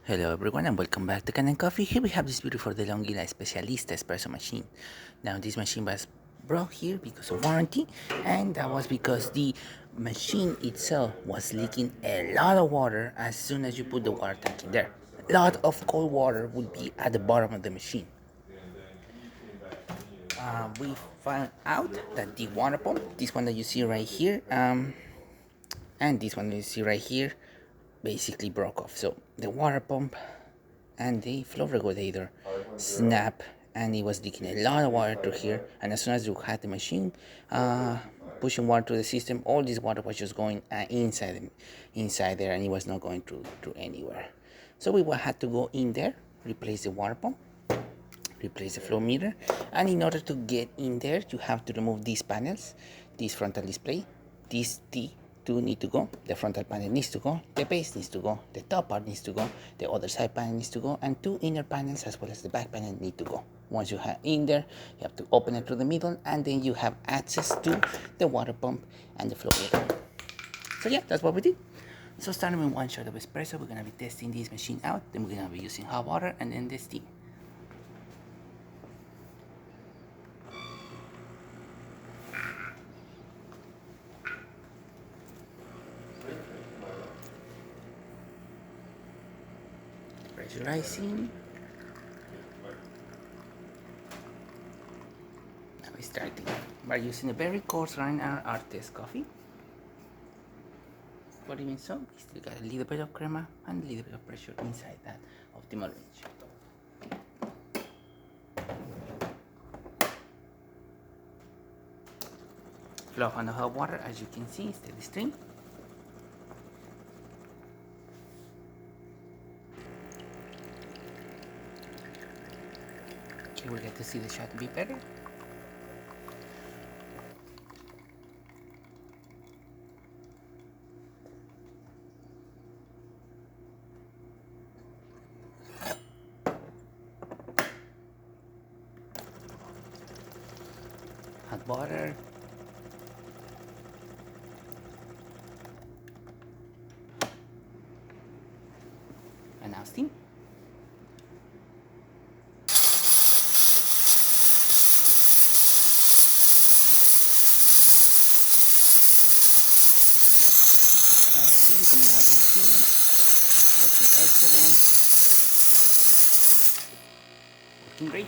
Hello everyone and welcome back to Kanen Coffee. Here we have this beautiful DeLonghi Specialista Espresso machine. Now this machine was brought here because of warranty, and that was because the machine itself was leaking a lot of water as soon as you put the water tank in there. A lot of cold water would be at the bottom of the machine. We found out that the water pump, this one that you see right here, and this one that you see right here, basically broke off. So the water pump and the flow regulator snap, and it was leaking a lot of water through here. And as soon as you had the machine pushing water through the system, all this water was just going inside there, and it was not going through anywhere. So we had to go in there, replace the water pump, replace the flow meter, and in order to get in there you have to remove these panels, this frontal display, these two need to go, the frontal panel needs to go, the base needs to go, the top part needs to go, the other side panel needs to go, and two inner panels as well as the back panel need to go. Once you have in there, you have to open it through the middle, and then you have access to the water pump and the flow meter. So yeah, that's what we did. So starting with one shot of espresso, we're going to be testing this machine out, then we're going to be using hot water and then the steam. Pressurizing. Now we're starting. We're using a very coarse grind our test coffee. But even so, we still got a little bit of crema and a little bit of pressure inside that optimal range. Flow on the hot water, as you can see, steady stream. Okay, we'll get to see the shot a bit better. Hot water. And now steam. Nice steam coming out of the machine. Looking excellent. Looking great.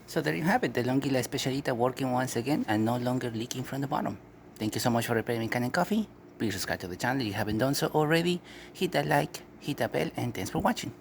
So there you have it, the DeLonghi Specialista working once again and no longer leaking from the bottom. Thank you so much for repairing Kanen Coffee. Please subscribe to the channel if you haven't done so already. Hit that like, hit that bell, and thanks for watching.